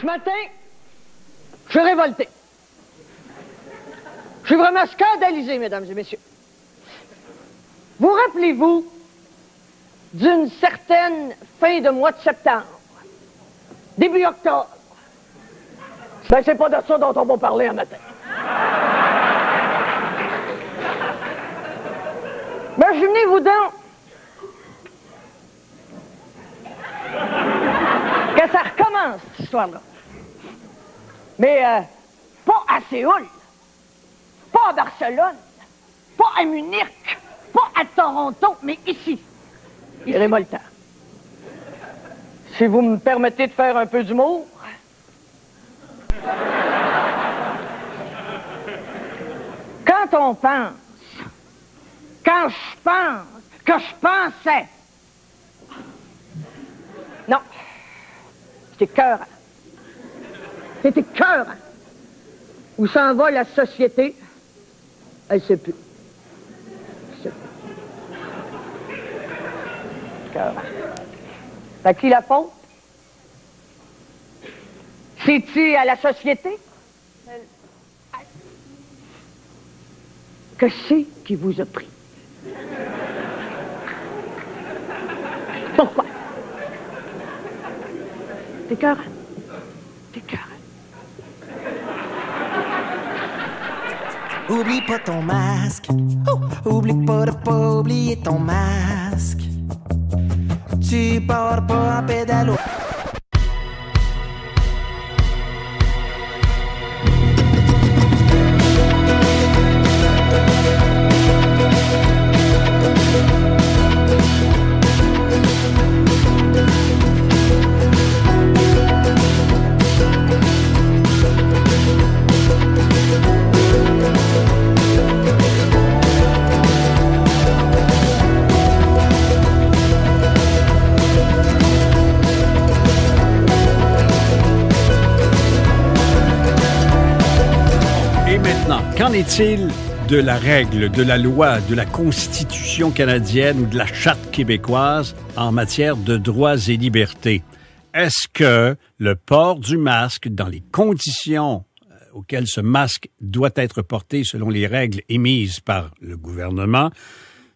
Ce matin, je suis révolté. Je suis vraiment scandalisé, mesdames et messieurs. Vous rappelez-vous d'une certaine fin de mois de septembre, début octobre? Ben, c'est pas de ça dont on va parler un matin. Imaginez-vous donc que ça recommence, cette histoire-là. Mais pas à Séoul, pas à Barcelone, pas à Munich, pas à Toronto, mais ici. Il est révoltant. Si vous me permettez de faire un peu d'humour. Quand on pense, quand je pense, que je pensais. Non. C'est écœurant. C'est écœurant. Où s'en va la société? Elle ne sait plus. Elle sait plus. Écœurant. À qui la faute? C'est-tu à la société? Que c'est qui vous a pris? Pourquoi? C'est écœurant. C'est écœurant. Oublie pas ton masque. Oublie pas de pas oublier ton masque. Tu pars pas en pédalo. Qu'en est-il de la règle, de la loi, de la Constitution canadienne ou de la Charte québécoise en matière de droits et libertés? Est-ce que le port du masque dans les conditions auxquelles ce masque doit être porté selon les règles émises par le gouvernement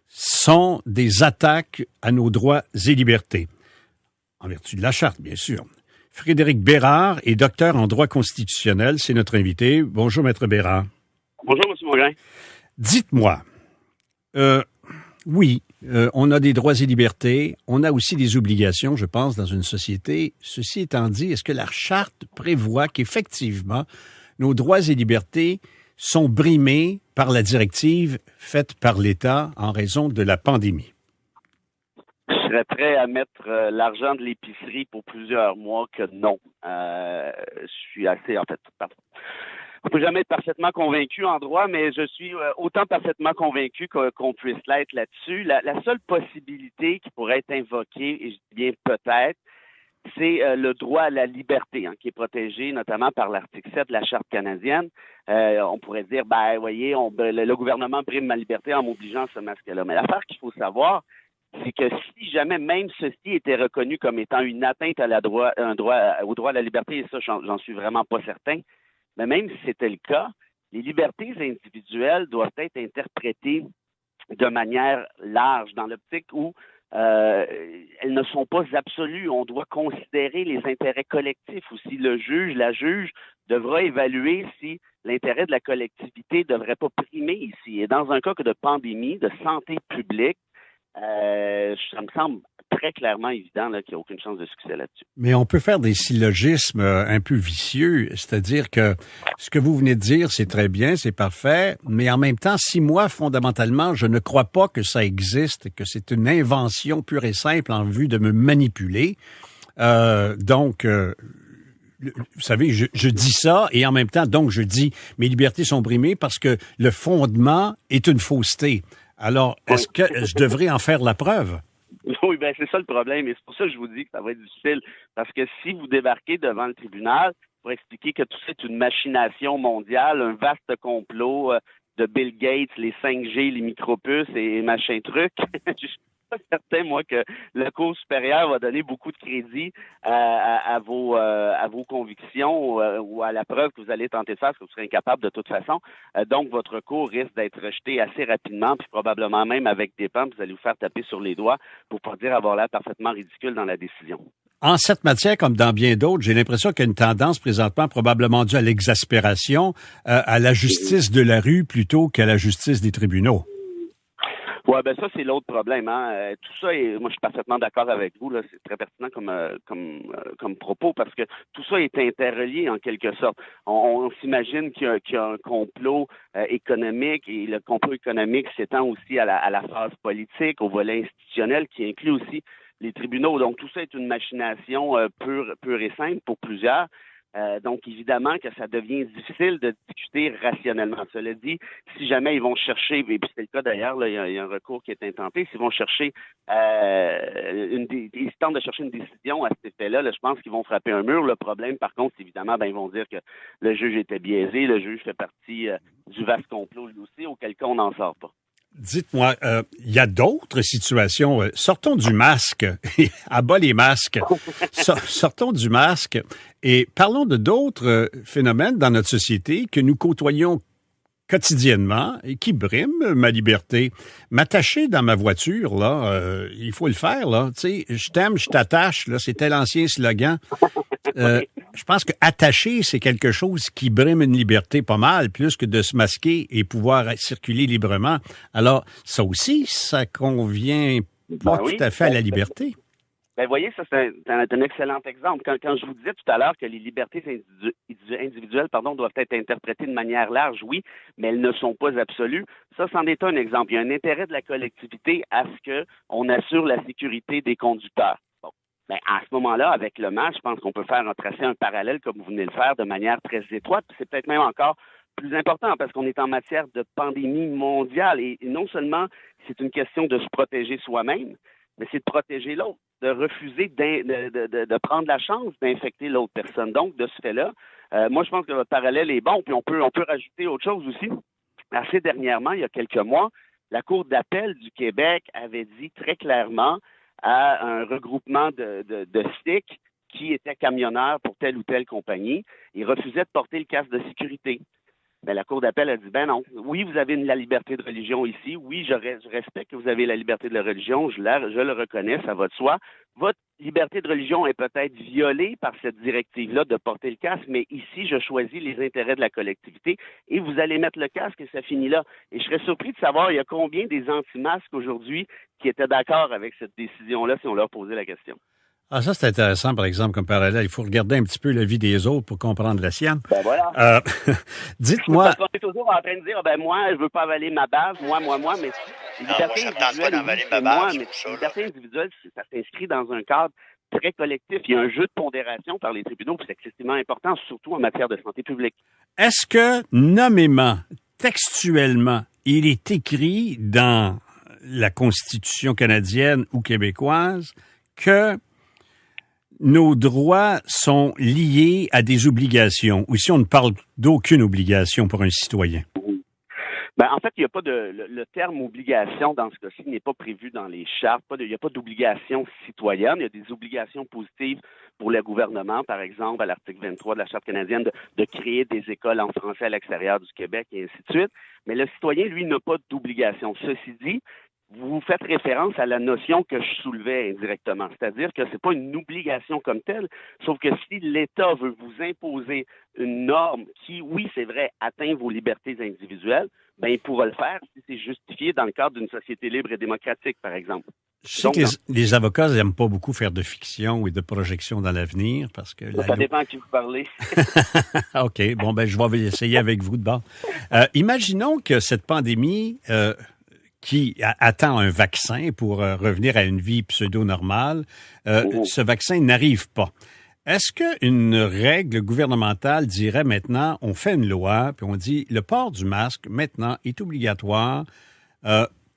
sont des attaques à nos droits et libertés? En vertu de la Charte, bien sûr. Frédéric Bérard est docteur en droit constitutionnel. C'est notre invité. Bonjour, Maître Bérard. Bonjour, M. Morin. Dites-moi, oui, on a des droits et libertés, on a aussi des obligations, je pense, dans une société. Ceci étant dit, est-ce que la Charte prévoit qu'effectivement, nos droits et libertés sont brimés par la directive faite par l'État en raison de la pandémie? Je serais prêt à mettre l'argent de l'épicerie pour plusieurs mois que non. Je suis assez, en fait, on peut jamais être parfaitement convaincu en droit, mais je suis autant parfaitement convaincu qu'on puisse l'être là-dessus. La seule possibilité qui pourrait être invoquée, et je dis bien peut-être, c'est le droit à la liberté, qui est protégé notamment par l'article 7 de la Charte canadienne. On pourrait dire, voyez, le gouvernement brime ma liberté en m'obligeant à ce masque-là. Mais l'affaire qu'il faut savoir, c'est que si jamais même ceci était reconnu comme étant une atteinte à au droit à la liberté, et ça, j'en suis vraiment pas certain, mais même si c'était le cas, les libertés individuelles doivent être interprétées de manière large, dans l'optique où elles ne sont pas absolues. On doit considérer les intérêts collectifs aussi. La juge devra évaluer si l'intérêt de la collectivité ne devrait pas primer ici. Et dans un cas de pandémie, de santé publique, ça me semble très clairement évident qu'il n'y a aucune chance de succès là-dessus. Mais on peut faire des syllogismes un peu vicieux, c'est-à-dire que ce que vous venez de dire, c'est très bien, c'est parfait, mais en même temps, si moi, fondamentalement, je ne crois pas que ça existe, que c'est une invention pure et simple en vue de me manipuler, vous savez, je dis ça et en même temps, donc je dis mes libertés sont brimées parce que le fondement est une fausseté. Alors, est-ce que je devrais en faire la preuve? Oui, c'est ça le problème. Et c'est pour ça que je vous dis que ça va être difficile. Parce que si vous débarquez devant le tribunal pour expliquer que tout ça est une machination mondiale, un vaste complot de Bill Gates, les 5G, les micropuces et machin truc, pas certain, moi, que le cours supérieur va donner beaucoup de crédit à vos convictions ou à la preuve que vous allez tenter de faire, parce que vous serez incapable de toute façon. Donc, votre cours risque d'être rejeté assez rapidement, puis probablement même avec des pans, vous allez vous faire taper sur les doigts pour pas dire avoir l'air parfaitement ridicule dans la décision. En cette matière, comme dans bien d'autres, j'ai l'impression qu'il y a une tendance présentement probablement due à l'exaspération, à la justice de la rue plutôt qu'à la justice des tribunaux. Ouais, ben ça, c'est l'autre problème. Hein. Tout ça, moi, je suis parfaitement d'accord avec vous. Là, c'est très pertinent comme propos parce que tout ça est interrelié en quelque sorte. On s'imagine qu'il y a un complot économique et le complot économique s'étend aussi à la phase politique, au volet institutionnel qui inclut aussi les tribunaux. Donc, tout ça est une machination pure et simple pour plusieurs. Donc, évidemment que ça devient difficile de discuter rationnellement. Cela dit, si jamais ils vont chercher, et puis c'est le cas d'ailleurs, là, il y a un recours qui est intenté, s'ils vont chercher ils tentent de chercher une décision à cet effet-là, là, je pense qu'ils vont frapper un mur. Le problème, par contre, évidemment, ils vont dire que le juge était biaisé, le juge fait partie du vaste complot lui aussi, auquel cas on n'en sort pas. Dites-moi, il y a d'autres situations. Sortons du masque. À bas les masques. Sortons du masque et parlons de d'autres phénomènes dans notre société que nous côtoyons quotidiennement et qui briment ma liberté. M'attacher dans ma voiture, là, il faut le faire, là. Tu sais, je t'aime, je t'attache, là, c'était l'ancien slogan. Je pense que attacher, c'est quelque chose qui brime une liberté pas mal, plus que de se masquer et pouvoir circuler librement. Alors, ça aussi, ça convient pas tout à fait à la liberté. Ben, voyez, ça, c'est un excellent exemple. Quand je vous disais tout à l'heure que les libertés individuelles, doivent être interprétées de manière large, oui, mais elles ne sont pas absolues. Ça, c'en est un exemple. Il y a un intérêt de la collectivité à ce qu'on assure la sécurité des conducteurs. Bon. Ben, à ce moment-là, avec le masque, je pense qu'on peut tracer un parallèle comme vous venez de le faire de manière très étroite. C'est peut-être même encore plus important parce qu'on est en matière de pandémie mondiale et non seulement c'est une question de se protéger soi-même, mais c'est de protéger l'autre, de refuser de prendre la chance d'infecter l'autre personne. Donc, de ce fait-là, moi, je pense que votre parallèle est bon, puis on peut rajouter autre chose aussi. Assez dernièrement, il y a quelques mois, la Cour d'appel du Québec avait dit très clairement à un regroupement de STIC qui était camionneur pour telle ou telle compagnie, il refusait de porter le casque de sécurité. Ben, la Cour d'appel a dit, ben non, oui, vous avez la liberté de religion ici, oui, je respecte que vous avez la liberté de la religion, je le reconnais, ça va de soi. Votre liberté de religion est peut-être violée par cette directive-là de porter le casque, mais ici, je choisis les intérêts de la collectivité et vous allez mettre le casque et ça finit là. Et je serais surpris de savoir, il y a combien des anti-masques aujourd'hui qui étaient d'accord avec cette décision-là si on leur posait la question. Ah, ça, c'est intéressant, par exemple, comme parallèle. Il faut regarder un petit peu la vie des autres pour comprendre la sienne. Ben voilà. Dites-moi... Parce qu'on est toujours en train de dire, moi, je veux pas avaler ma bave, moi, mais... Liberté individuelle, liberté individuelle, ça s'inscrit dans un cadre très collectif. Il y a un jeu de pondération par les tribunaux, c'est excessivement important, surtout en matière de santé publique. Est-ce que, nommément, textuellement, il est écrit dans la Constitution canadienne ou québécoise que nos droits sont liés à des obligations, ou si on ne parle d'aucune obligation pour un citoyen? Ben, en fait, il n'y a pas le terme obligation dans ce cas-ci n'est pas prévu dans les chartes. Il n'y a pas d'obligation citoyenne. Il y a des obligations positives pour le gouvernement, par exemple, à l'article 23 de la Charte canadienne, de créer des écoles en français à l'extérieur du Québec et ainsi de suite. Mais le citoyen, lui, n'a pas d'obligation. Ceci dit, vous faites référence à la notion que je soulevais indirectement, c'est-à-dire que c'est pas une obligation comme telle, sauf que si l'État veut vous imposer une norme qui, oui, c'est vrai, atteint vos libertés individuelles, ben il pourra le faire si c'est justifié dans le cadre d'une société libre et démocratique, par exemple. Je sais que les avocats n'aiment pas beaucoup faire de fiction et de projection dans l'avenir parce que... Ça dépend à qui vous parlez. OK, bon, ben je vais essayer avec vous de bord. Imaginons que cette pandémie... qui attend un vaccin pour revenir à une vie pseudo-normale, ce vaccin n'arrive pas. Est-ce qu'une règle gouvernementale dirait maintenant, on fait une loi, puis on dit le port du masque maintenant est obligatoire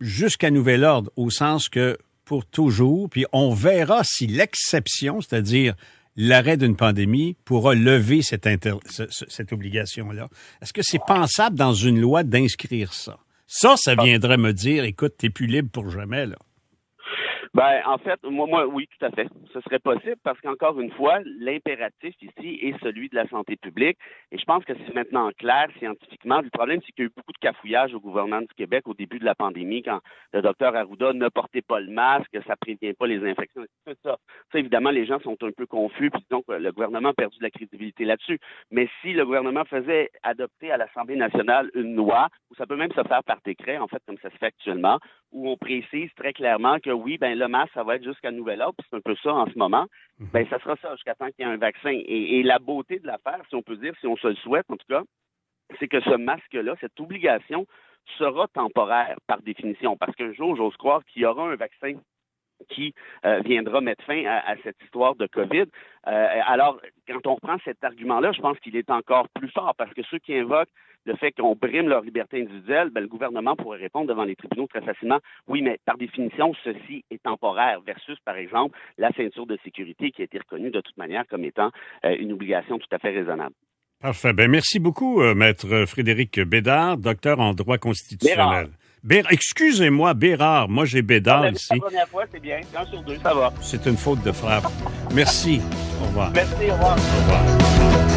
jusqu'à nouvel ordre, au sens que pour toujours, puis on verra si l'exception, c'est-à-dire l'arrêt d'une pandémie, pourra lever cette obligation-là. Est-ce que c'est pensable dans une loi d'inscrire ça? Ça viendrait me dire, écoute, t'es plus libre pour jamais, là. Ben, en fait, moi, oui, tout à fait. Ce serait possible parce qu'encore une fois, l'impératif ici est celui de la santé publique. Et je pense que c'est maintenant clair scientifiquement. Le problème, c'est qu'il y a eu beaucoup de cafouillage au gouvernement du Québec au début de la pandémie quand le docteur Arruda ne portait pas le masque, ça prévient pas les infections. Ça, évidemment, les gens sont un peu confus, puis donc le gouvernement a perdu de la crédibilité là-dessus. Mais si le gouvernement faisait adopter à l'Assemblée nationale une loi, ou ça peut même se faire par décret, en fait, comme ça se fait actuellement, où on précise très clairement que oui, ben le masque, ça va être jusqu'à nouvel ordre, puis c'est un peu ça en ce moment, ben ça sera ça jusqu'à temps qu'il y ait un vaccin. Et la beauté de l'affaire, si on peut dire, si on se le souhaite en tout cas, c'est que ce masque-là, cette obligation, sera temporaire par définition, parce qu'un jour, j'ose croire qu'il y aura un vaccin qui viendra mettre fin à cette histoire de COVID. Alors, quand on reprend cet argument-là, je pense qu'il est encore plus fort, parce que ceux qui invoquent le fait qu'on brime leur liberté individuelle, ben, le gouvernement pourrait répondre devant les tribunaux très facilement, oui, mais par définition, ceci est temporaire, versus, par exemple, la ceinture de sécurité qui a été reconnue de toute manière comme étant une obligation tout à fait raisonnable. Parfait. Ben, merci beaucoup, Maître Frédéric Bédard, docteur en droit constitutionnel. Excusez-moi, Bérard. Moi, j'ai Bédard ici. La première fois, c'est bien. 1 sur 2, ça va. C'est une faute de frappe. Merci. Au revoir. Merci, au revoir. Au revoir.